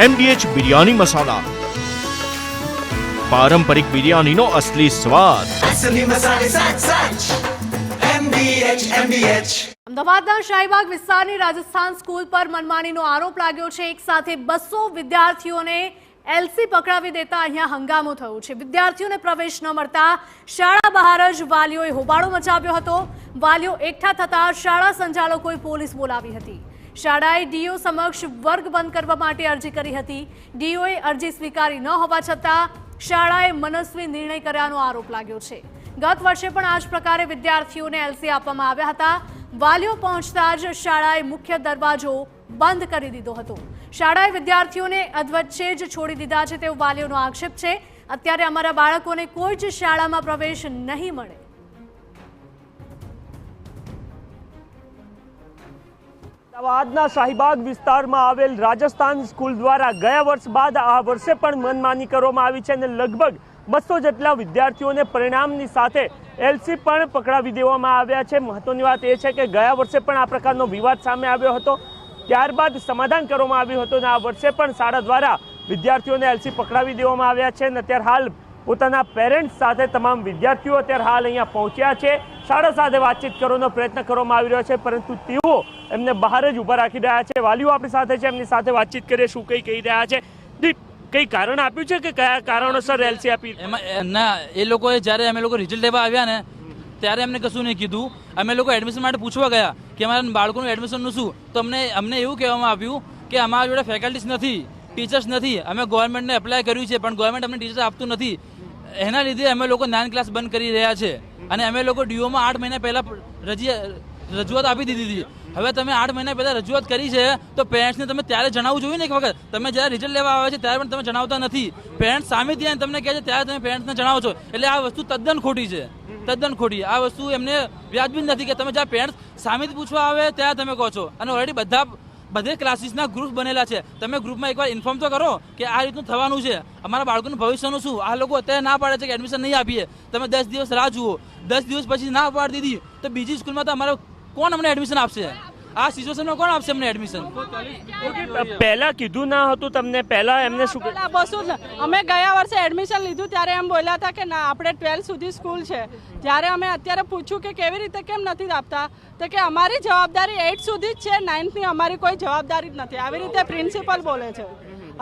MDH biryani મસાલા, પારંપરિક બિરયાનીનો અસલી સ્વાદ। અમદાવાદના શાહીબાગ વિસ્તારની રાજસ્થાન સ્કૂલ પર મનમાનીનો આરોપ લાગ્યો છે। એક સાથે 200 વિદ્યાર્થીઓને એલસી પકડાવી દેતા અહીંયા હંગામો થયો છે। વિદ્યાર્થીઓને પ્રવેશ ન મળતા શાળા બહાર જ વાલીઓએ હોબાળો મચાવ્યો હતો। વાલીઓ એકઠા થતા શાળા સંચાલકોએ પોલીસ બોલાવી હતી। શાળાએ ડીઓ સમક્ષ વર્ગ બંધ કરવા માટે અરજી કરી હતી। ડીઓએ અરજી સ્વીકારી ન હોવા છતાં શાળાએ મનસ્વી નિર્ણય કર્યાનો આરોપ લાગ્યો છે। ગત વર્ષે પણ આ જ પ્રકારે વિદ્યાર્થીઓને એલસી આપવામાં આવ્યા હતા। વાલીઓ પહોંચતા જ શાળાએ મુખ્ય દરવાજો બંધ કરી દીધો હતો। શાળાએ વિદ્યાર્થીઓને અધવચ્ચે જ છોડી દીધા છે તેવો વાલીઓનો આક્ષેપ છે। અત્યારે અમારા બાળકોને કોઈ જ શાળામાં પ્રવેશ નહીં મળે। અમદાવાદના શાહીબાગ વિસ્તારમાં આવેલ રાજસ્થાન સ્કૂલ દ્વારા ગયા વર્ષ બાદ આ વર્ષે પણ મનમાની કરવામાં આવી છે અને લગભગ 200 જેટલા વિદ્યાર્થીઓને પરિણામની સાથે એલસી પણ પકડાવી દેવામાં આવ્યા છે। મહત્વની વાત એ છે કે ગયા વર્ષે પણ આ પ્રકારનો વિવાદ સામે આવ્યો હતો, ત્યારબાદ સમાધાન કરવામાં આવ્યું હતું અને આ વર્ષે પણ શાળા દ્વારા વિદ્યાર્થીઓને એલસી પકડાવી દેવામાં આવ્યા છે અને અત્યારે હાલ પોતાના પેરેન્ટ્સ સાથે તમામ વિદ્યાર્થીઓ અત્યારે હાલ અહીંયા પહોંચ્યા છે। શાળા સાથે વાતચીત કરવાનો પ્રયત્ન કરવામાં આવી રહ્યો છે, પરંતુ તેઓ એમને બહાર જ ઊભા રાખી રહ્યા છે। વાલીઓ આપણી સાથે છે, એમની સાથે વાતચીત કરીએ શું કંઈ કહી રહ્યા છે। કઈ કારણ આપ્યું છે કે કયા કારણોસર એલસી આપી? ના, એ લોકોએ જ્યારે અમે લોકો રિઝલ્ટ લેવા આવ્યા ને ત્યારે અમને કશું નહીં કીધું। અમે લોકો એડમિશન માટે પૂછવા ગયા કે અમારા બાળકોનું એડમિશનનું શું, તો અમને એવું કહેવામાં આવ્યું કે અમારા જોડે ફેકલ્ટીસ નથી, ટીચર્સ નથી। અમે ગવર્મેન્ટને એપ્લાય કર્યું છે પણ ગવર્મેન્ટ અમને ટીચર્સ આપતું નથી। એના લીધે અમે લોકો 9 ક્લાસ બંધ કરી રહ્યા છે અને અમે લોકો ડીઓમાં 8 મહિના પહેલાં રજૂઆત આપી દીધી હતી। હવે તમે 8 મહિના પહેલાં રજૂઆત કરી છે તો પેરેન્ટ્સને તમે ત્યારે જણાવવું જોઈએ ને એક વખત। તમે જ્યારે રિઝલ્ટ લેવા આવે છે ત્યારે પણ તમે જણાવતા નથી। પેરેન્ટ્સ સામે ત્યાં તમને કહે છે ત્યારે તમે પેરેન્ટ્સને જણાવો છો, એટલે આ વસ્તુ તદ્દન ખોટી છે, તદ્દન ખોટી। આ વસ્તુ એમને વ્યાજબી નથી કે તમે જ્યારે પેરેન્ટ્સ સામેથી પૂછવા આવે ત્યારે તમે કહો છો। અને ઓલરેડી બધે ક્લાસીસના ગ્રુપ બનેલા છે, તમે ગ્રુપમાં એકવાર ઇન્ફોર્મ તો કરો કે આ રીતનું થવાનું છે, અમારા બાળકોનું ભવિષ્યનું શું। આ લોકો અત્યારે ના પાડે છે કે એડમિશન નહીં આપીએ, તમે 10 દિવસ રાહ જુઓ, 10 દિવસ પછી ના પાડી દીધી તો બીજી સ્કૂલમાં તો અમારે કોણ અમને એડમિશન આપશે? આ સિચ્યુએશનમાં કોણ આપશે અમને એડમિશન? પહેલા કીધું ના હતું તમને? પહેલા એમને શું અમે ગયા વર્ષે એડમિશન લીધું ત્યારે એમ બોલ્યા હતા કે ના આપણે 12 સુધી સ્કૂલ છે। જ્યારે અમે અત્યારે પૂછ્યું કે કેવી રીતે કેમ નથી આપતા તો કે અમારી જવાબદારી 8 સુધી જ છે, 9ની અમારી કોઈ જવાબદારી જ નથી, આવી રીતે પ્રિન્સિપલ બોલે છે।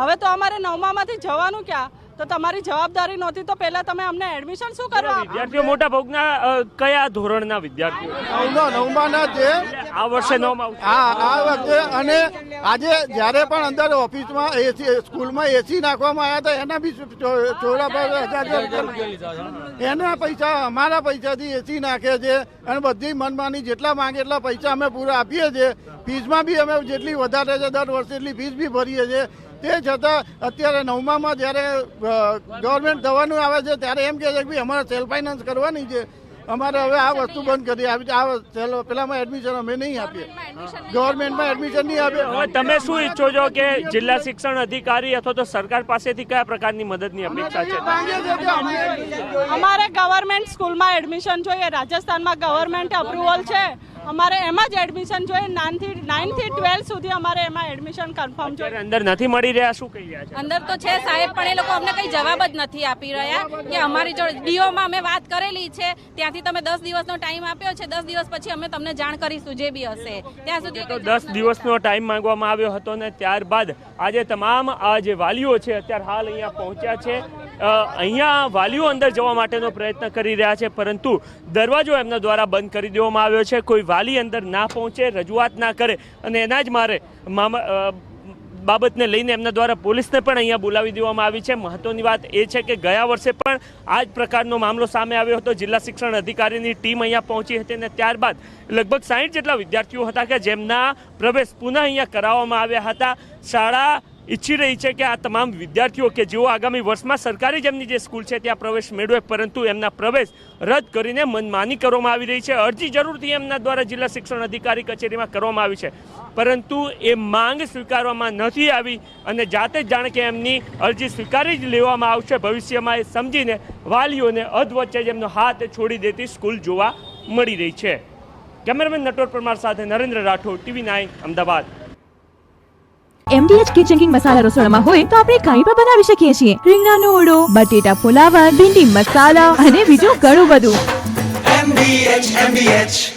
હવે તો અમારે 9માંથી જવાનું ક્યાં? તો તમારી જવાબદારી નહોતી તો પહેલા તમે અમને એડમિશન શું કરવા? વિદ્યાર્થીઓ મોટા ભાગના કયા ધોરણના વિદ્યાર્થીઓ? 9માં છે આ વર્ષે 9માં? હા, આ વખતે। અને આજે જ્યારે પણ અંદર ઓફિસમાં એસી સ્કૂલમાં એસી નાખવામાં આવ્યા હતા એના બી ચોરા પર એના પૈસા અમારા પૈસાથી એસી નાખે છે અને બધી મનમાની જેટલા માંગે એટલા પૈસા અમે પૂરા આપીએ છીએ। ફીસમાં બી અમે જેટલી વધારે છે દર વર્ષે એટલી ફીસ બી ભરીએ છીએ। તે છતાં અત્યારે 9માં જ્યારે ગવર્મેન્ટ થવાનું આવે છે ત્યારે એમ કહે છે કે ભાઈ અમારે સેલ્ફ ફાઇનાન્સ કરવાની છે, અમારે હવે આ વસ્તુ બંધ કરી આપી છે, આ પેલામાં એડમિશન અમે નહીં આપીએ, ગવર્મેન્ટમાં એડમિશન નહીં આપીએ। હવે તમે શું ઈચ્છો છો કે જિલ્લા શિક્ષણ અધિકારી અથવા તો સરકાર પાસેથી કયા પ્રકારની મદદની અપેક્ષા છે? અમારે ગવર્મેન્ટ સ્કૂલમાં એડમિશન જોઈએ, રાજસ્થાનમાં ગવર્મેન્ટ અપ્રુવલ છે, અમારે એમાં જ એડમિશન જોઈએ। 9 થી 12 સુધી અમારે એમાં એડમિશન કન્ફર્મ જોઈએ। અંદર નથી મળી રહ્યા, શું કહી રહ્યા છે? અંદર તો છે સાહેબ, પણ એ લોકો અમને કઈ જવાબ જ નથી આપી રહ્યા કે અમારી જોડે ડીઓમાં અમે વાત કરેલી છે, ત્યાંથી તમે 10 દિવસનો ટાઈમ આપ્યો છે, 10 દિવસ પછી અમે તમને જાણ કરીશું જે બી હશે ત્યાં સુધી। તો 10 દિવસનો ટાઈમ માંગવામાં આવ્યો હતો ને ત્યારબાદ આજે તમામ આ જે વાલીઓ છે અત્યારે હાલ અહીંયા પહોંચ્યા છે। અહીંયા વાલીઓ અંદર જવા માટેનો પ્રયત્ન કરી રહ્યા છે, પરંતુ દરવાજો એમના દ્વારા બંધ કરી દેવામાં આવ્યો છે। કોઈ વાલી અંદર ના પહોંચે, રજૂઆત ના કરે અને એના જ મારે બાબતને લઈને એમના દ્વારા પોલીસને પણ અહીંયા બોલાવી દેવામાં આવી છે। મહત્વની વાત એ છે કે ગયા વર્ષે પણ આ જ પ્રકારનો મામલો સામે આવ્યો હતો। જિલ્લા શિક્ષણ અધિકારીની ટીમ અહીંયા પહોંચી હતી અને ત્યારબાદ લગભગ 60 જેટલા વિદ્યાર્થીઓ હતા કે જેમના પ્રવેશ પુનઃ અહીંયા કરાવવામાં આવ્યા હતા। શાળા ઈચ્છી રહી છે કે આ તમામ વિદ્યાર્થીઓ કે જેઓ આગામી વર્ષમાં સરકારી જેમની જે સ્કૂલ છે ત્યાં પ્રવેશ મેળવે, પરંતુ એમના પ્રવેશ રદ કરીને મનમાની કરવામાં આવી રહી છે। અરજી જરૂરથી એમના દ્વારા જિલ્લા શિક્ષણ અધિકારી કચેરીમાં કરવામાં આવી છે, પરંતુ એ માંગ સ્વીકારવામાં નથી આવી અને જાતે જ જાણે કે એમની અરજી સ્વીકારી જ લેવામાં આવશે ભવિષ્યમાં, એ સમજીને વાલીઓને અધવચ્ચે જ એમનો હાથ છોડી દેતી સ્કૂલ જોવા મળી રહી છે। કેમેરામેન નટવર પરમાર સાથે Narendra Rathod, TV9 Ahmedabad. MDH kitchen king masala રસોડામાં હોય તો આપણે કંઈ પણ બનાવી શકીએ છીએ. રીંગણાનો ઓળો, બટેટા ફુલાવર, ભીંડી મસાલા અને બીજું ઘણું બધું. MDH